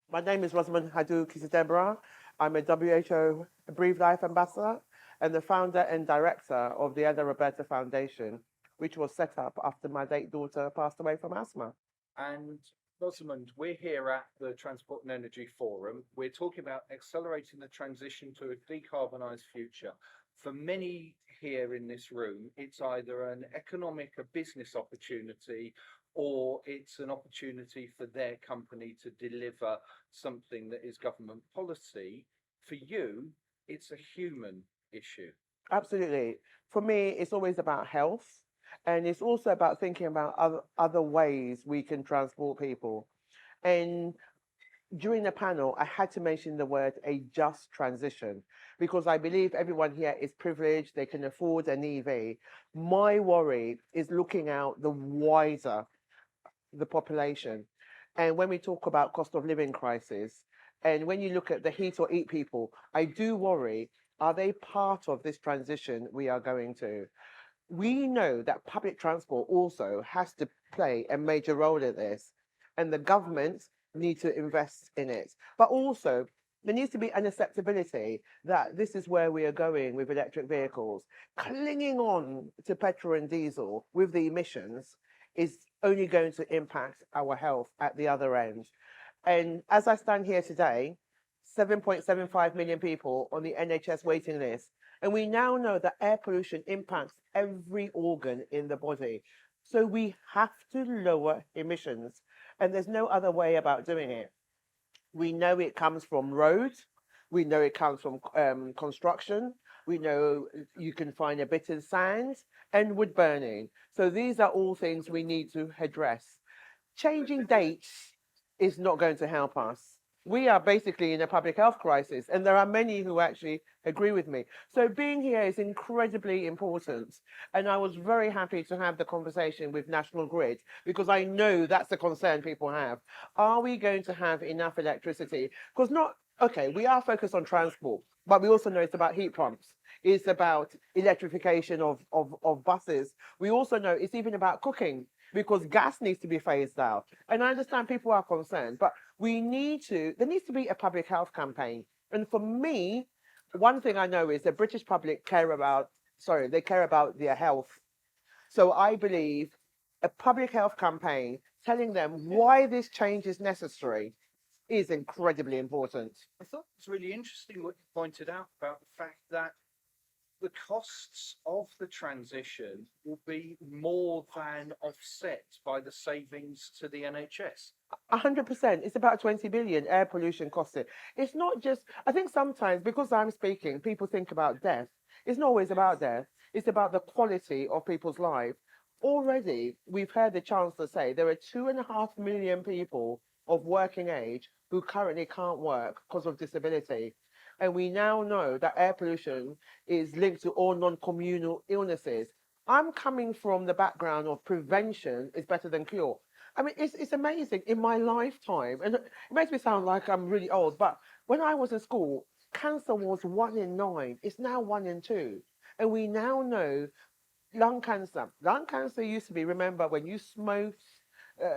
My name is Rosamund Adoo-Kissi-Debrah. I'm a WHO Breathe Life Ambassador and the founder and director of the Ella Roberta Foundation, which was set up after my late daughter passed away from asthma. And Rosamund, we're here at the Transport and Energy Forum. We're talking about accelerating the transition to a decarbonised future. For many here in this room, it's either an economic, a business opportunity, or it's an opportunity for their company to deliver something that is government policy. For you, it's a human issue. Absolutely. For me, it's always about health, and it's also about thinking about other ways we can transport people. And during the panel, I had to mention the word a just transition because I believe everyone here is privileged, they can afford an EV. My worry is looking out the wider the population. And when we talk about cost of living crisis, and when you look at the heat or eat people, I do worry, are they part of this transition we are going to? We know that public transport also has to play a major role in this, and the government need to invest in it. But also, there needs to be an acceptability that this is where we are going with electric vehicles. Clinging on to petrol and diesel with the emissions is only going to impact our health at the other end. And as I stand here today, 7.75 million people on the NHS waiting list. And we now know that air pollution impacts every organ in the body. So we have to lower emissions. And there's no other way about doing it. We know it comes from roads. We know it comes from construction. We know you can find a bit in sand and wood burning. So these are all things we need to address. Changing dates is not going to help us. We are basically in a public health crisis, and there are many who actually agree with me. So being here is incredibly important. And I was very happy to have the conversation with National Grid because I know that's the concern people have. Are we going to have enough electricity? Because not, okay, we are focused on transport, but we also know it's about heat pumps. It's about electrification of buses. We also know it's even about cooking because gas needs to be phased out. And I understand people are concerned, but there needs to be a public health campaign. And for me, one thing I know is the British public they care about their health. So I believe a public health campaign telling them why this change is necessary is incredibly important. I thought it was really interesting what you pointed out about the fact that the costs of the transition will be more than offset by the savings to the NHS. 100%. It's about 20 billion air pollution costing. It's not just, I think sometimes because I'm speaking, people think about death. It's not always about death. It's about the quality of people's life. Already, we've heard the Chancellor say there are 2.5 million people of working age who currently can't work because of disability. And we now know that air pollution is linked to all non-communal illnesses. I'm coming from the background of prevention is better than cure. I mean, it's amazing. In my lifetime, and it makes me sound like I'm really old, but when I was in school, cancer was 1 in 9. It's now 1 in 2. And we now know lung cancer. Lung cancer used to be, remember, when you smoked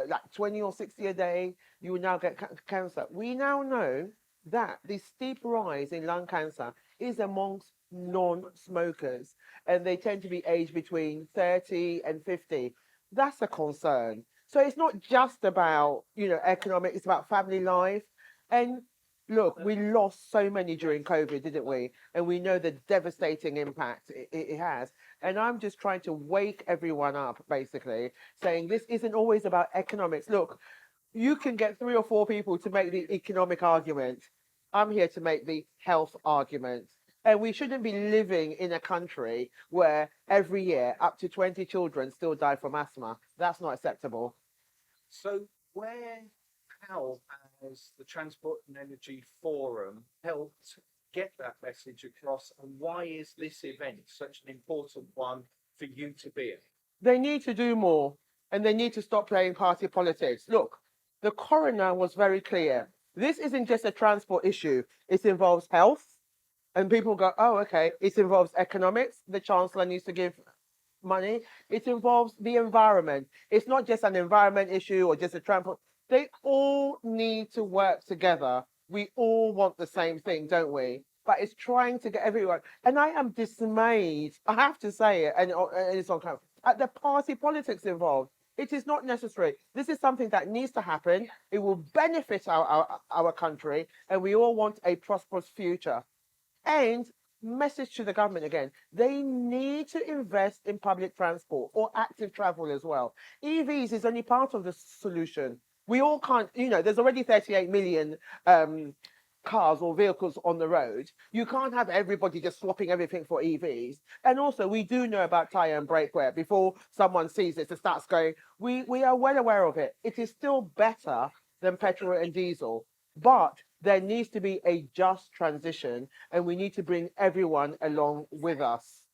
like 20 or 60 a day, you will now get cancer. We now know that the steep rise in lung cancer is amongst non-smokers, and they tend to be aged between 30 and 50. That's a concern. So it's not just about, economic, it's about family life. And look, we lost so many during COVID, didn't we? And we know the devastating impact it has. And I'm just trying to wake everyone up, basically, saying this isn't always about economics. Look, you can get 3 or 4 people to make the economic argument. I'm here to make the health argument. And we shouldn't be living in a country where every year up to 20 children still die from asthma. That's not acceptable. So, how has the Transport and Energy Forum helped get that message across, and why is this event such an important one for you to be at? They need to do more and they need to stop playing party politics. Look, the coroner was very clear. This isn't just a transport issue, it involves health. And people go, oh, okay, it involves economics. The chancellor needs to give money. It involves the environment. It's not just an environment issue or just a transport. They all need to work together. We all want the same thing, don't we? But it's trying to get everyone. And I am dismayed, I have to say it, and it's on camera, at the party politics involved. It is not necessary. This is something that needs to happen. It will benefit our country, and we all want a prosperous future. And message to the government again, they need to invest in public transport or active travel as well. EVs is only part of the solution. We all can't, there's already 38 million cars or vehicles on the road. You can't have everybody just swapping everything for EVs. And also, we do know about tyre and brake wear before someone sees it and starts going. We are well aware of it. It is still better than petrol and diesel, but there needs to be a just transition, and we need to bring everyone along with us.